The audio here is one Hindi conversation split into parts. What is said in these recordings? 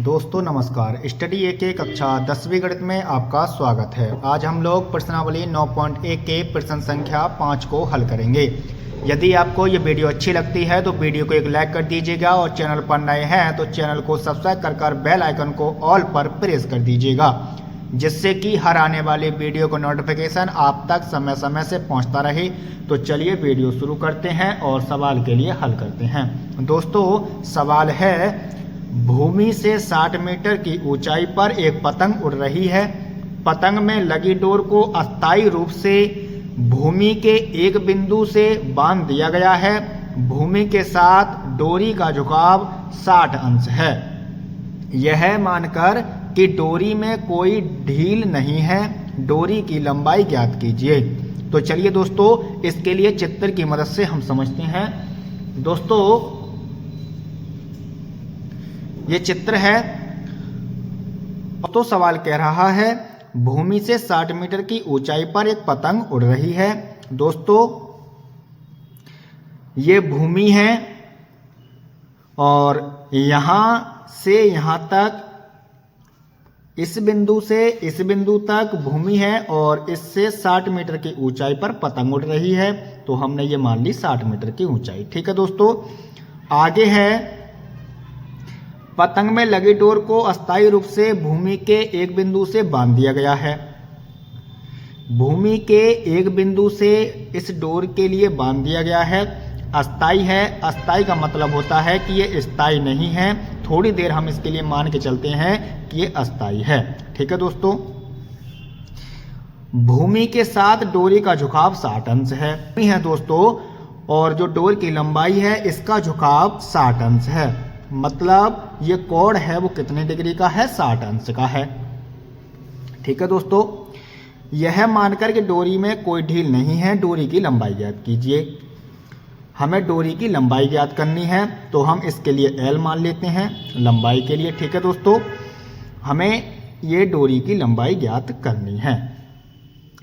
दोस्तों नमस्कार। स्टडी ए के कक्षा 10वीं गणित में आपका स्वागत है। आज हम लोग प्रश्नावली 9.1 के प्रश्न संख्या 5 को हल करेंगे। यदि आपको ये वीडियो अच्छी लगती है तो वीडियो को एक लाइक कर दीजिएगा और चैनल पर नए हैं तो चैनल को सब्सक्राइब कर बेल आइकन को ऑल पर प्रेस कर दीजिएगा, जिससे कि हर आने वाली वीडियो का नोटिफिकेशन आप तक समय समय से पहुंचता रहे। तो चलिए वीडियो शुरू करते हैं और सवाल के लिए हल करते हैं। दोस्तों सवाल है, भूमि से 60 मीटर की ऊंचाई पर एक पतंग उड़ रही है। पतंग में लगी डोर को अस्थायी रूप से भूमि के एक बिंदु से बांध दिया गया है। भूमि के साथ डोरी का झुकाव 60 अंश है। यह मानकर कि डोरी में कोई ढील नहीं है, डोरी की लंबाई ज्ञात कीजिए। तो चलिए दोस्तों इसके लिए चित्र की मदद से हम समझते हैं। दोस्तों ये चित्र है। तो सवाल कह रहा है भूमि से 60 मीटर की ऊंचाई पर एक पतंग उड़ रही है। दोस्तों ये भूमि है और यहां से यहां तक, इस बिंदु से इस बिंदु तक भूमि है और इससे 60 मीटर की ऊंचाई पर पतंग उड़ रही है। तो हमने ये मान ली 60 मीटर की ऊंचाई। ठीक है दोस्तों, आगे है पतंग में लगी डोर को अस्थायी रूप से भूमि के एक बिंदु से बांध दिया गया है। भूमि के एक बिंदु से इस डोर के लिए बांध दिया गया है। अस्थायी है, अस्थायी का मतलब होता है कि ये स्थायी नहीं है। थोड़ी देर हम इसके लिए मान के चलते हैं कि ये अस्थायी है। ठीक है दोस्तों, भूमि के साथ डोरी का झुकाव 60 अंश है दोस्तों, और जो डोर की लंबाई है इसका झुकाव 60 अंश है। मतलब ये कोण है वो कितने डिग्री का है, 60 अंश का है। ठीक है दोस्तों, यह मानकर कि डोरी में कोई ढील नहीं है, डोरी की लंबाई ज्ञात कीजिए। हमें डोरी की लंबाई ज्ञात करनी है तो हम इसके लिए L मान लेते हैं लंबाई के लिए। ठीक है दोस्तों, हमें ये डोरी की लंबाई ज्ञात करनी है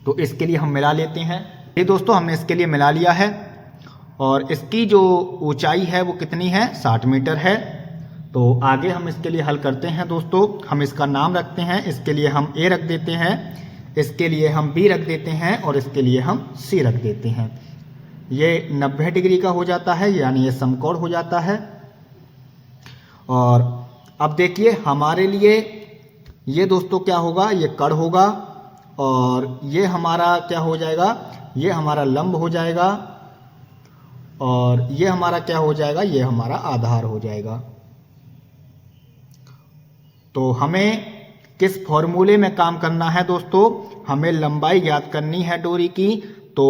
तो इसके लिए हम मिला लेते हैं। ये दोस्तों हमने इसके लिए मिला लिया है और इसकी जो ऊंचाई है वो कितनी है, 60 मीटर है। तो आगे हम इसके लिए हल करते हैं। दोस्तों हम इसका नाम रखते हैं, इसके लिए हम A रख देते हैं, इसके लिए हम B रख देते हैं और इसके लिए हम C रख देते हैं। ये 90 डिग्री का हो जाता है, यानी ये समकोण हो जाता है। और अब देखिए हमारे लिए ये दोस्तों क्या होगा, ये कड़ होगा और ये हमारा क्या हो जाएगा, ये हमारा लंब हो जाएगा और ये हमारा क्या हो जाएगा, ये हमारा आधार हो जाएगा। तो हमें किस फॉर्मूले में काम करना है दोस्तों, हमें लंबाई ज्ञात करनी है डोरी की। तो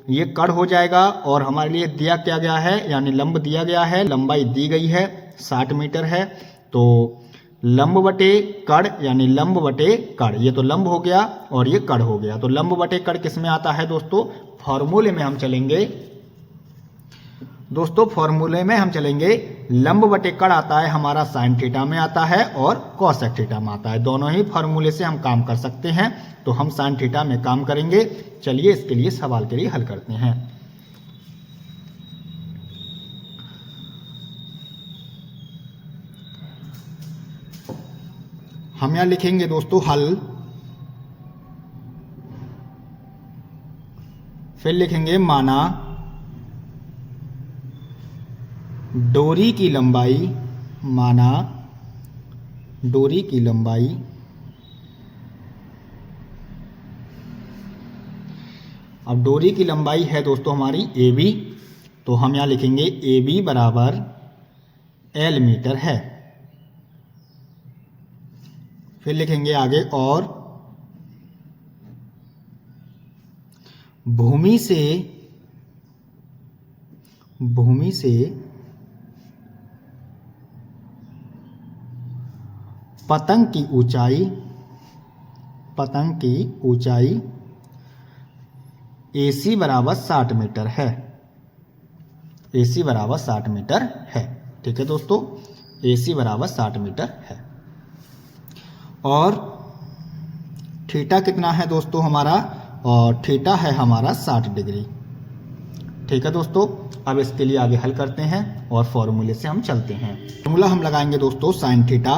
ये कड़ हो जाएगा और हमारे लिए दिया क्या गया है, यानी लंब दिया गया है, लंबाई दी गई है 60 मीटर है। तो लंब बटे कड़ यानी लंब बटे कड़, ये तो लंब हो गया और ये कड़ हो गया। तो लंब बटे कड़ किस में आता है दोस्तों, फॉर्मूले में हम चलेंगे। दोस्तों फॉर्मूले में हम चलेंगे, लंब बटे कड़ आता है हमारा साइन थीटा में आता है और कोसेक थीटा में आता है। दोनों ही फॉर्मूले से हम काम कर सकते हैं। तो हम साइन थीटा में काम करेंगे। चलिए इसके लिए सवाल के लिए हल करते हैं। हम यहां लिखेंगे दोस्तों हल, फिर लिखेंगे माना डोरी की लंबाई, माना डोरी की लंबाई अब डोरी की लंबाई है दोस्तों हमारी AB, तो हम यहां लिखेंगे AB बराबर L मीटर है। फिर लिखेंगे आगे और भूमि से पतंग की ऊंचाई AC बराबर 60 मीटर है। AC बराबर 60 मीटर है। ठीक है दोस्तों, AC बराबर 60 मीटर है। और थीटा कितना है दोस्तों हमारा, और थीटा है हमारा 60 डिग्री। ठीक है दोस्तों, अब इसके लिए आगे हल करते हैं और फॉर्मूले से हम चलते हैं। फॉर्मूला हम लगाएंगे दोस्तों साइन थीटा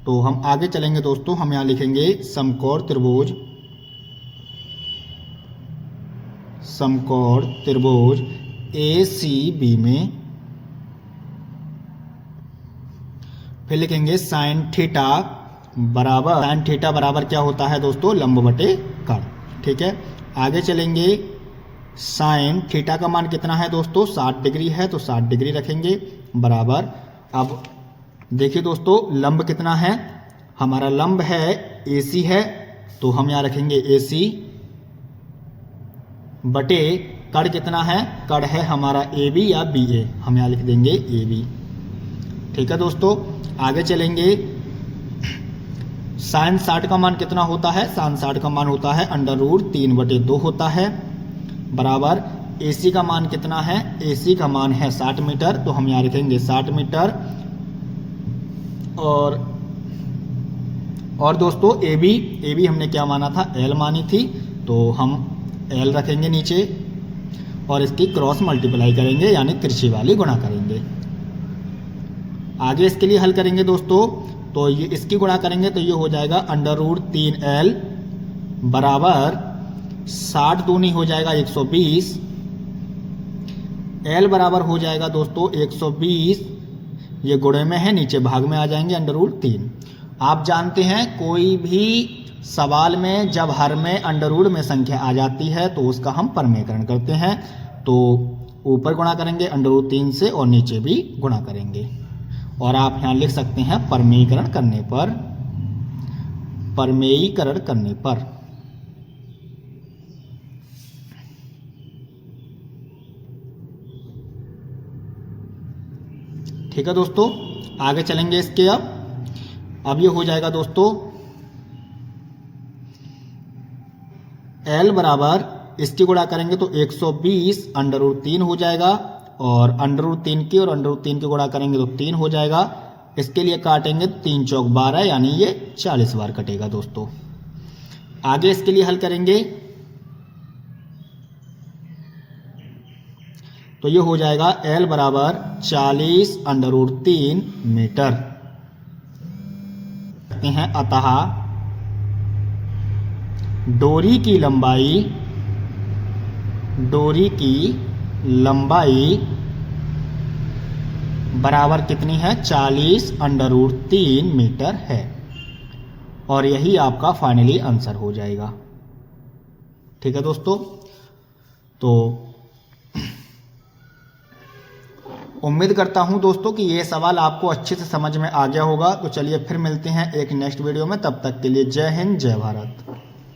तो हम आगे चलेंगे दोस्तों, हम यहाँ लिखेंगे समकोण त्रिभुज ACB में, फिर लिखेंगे साइन थीटा बराबर क्या होता है दोस्तों, लंब बटे कर्ण। ठीक है, आगे चलेंगे, साइन थीटा का मान कितना है दोस्तों, 60 डिग्री है, तो 60 डिग्री रखेंगे बराबर। अब देखिए दोस्तों, लंब कितना है, हमारा लंब है AC है, तो हम यहाँ रखेंगे AC बटे कर्ण कितना है, कर्ण है हमारा AB या BA, हम यहाँ लिख देंगे AB। ठीक है दोस्तों, आगे चलेंगे, साइन 60 का मान कितना होता है, साइन 60 का मान होता है √3/2 होता है बराबर। AC का मान कितना है, AC का मान है 60 मीटर, तो हम यहाँ लिखेंगे 60 मीटर। और दोस्तों AB हमने क्या माना था, L मानी थी, तो हम L रखेंगे नीचे और इसकी क्रॉस मल्टीप्लाई करेंगे, यानी तिरछी वाली गुणा करेंगे। आगे इसके लिए हल करेंगे दोस्तों, तो ये इसकी गुणा करेंगे तो ये हो जाएगा √3L बराबर 60 दूनी हो जाएगा 120, L बराबर हो जाएगा दोस्तों 120, ये गुणे में है, नीचे भाग में आ जाएंगे √3। आप जानते हैं कोई भी सवाल में जब हर में अंडर में संख्या आ जाती है तो उसका हम परमेयकरण करते हैं, तो ऊपर गुणा करेंगे √3 से और नीचे भी गुणा करेंगे। और आप यहाँ लिख सकते हैं परमेयीकरण करने पर। ठीक है दोस्तों, आगे चलेंगे इसके। अब ये हो जाएगा दोस्तों L बराबर, इसकी गुणा करेंगे तो 120 √3 हो जाएगा, और √3 की और √3 की गुणा करेंगे तो 3 हो जाएगा। इसके लिए काटेंगे 3 चौक 12, यानी ये 40 बार कटेगा दोस्तों। आगे इसके लिए हल करेंगे तो ये हो जाएगा L बराबर 40 √3 मीटर। कहते हैं अतः डोरी की लंबाई बराबर कितनी है, 40 √3 मीटर है। और यही आपका फाइनली आंसर हो जाएगा। ठीक है दोस्तों, तो उम्मीद करता हूं दोस्तों कि ये सवाल आपको अच्छे से समझ में आ गया होगा। तो चलिए फिर मिलते हैं एक नेक्स्ट वीडियो में, तब तक के लिए जय हिंद जय भारत।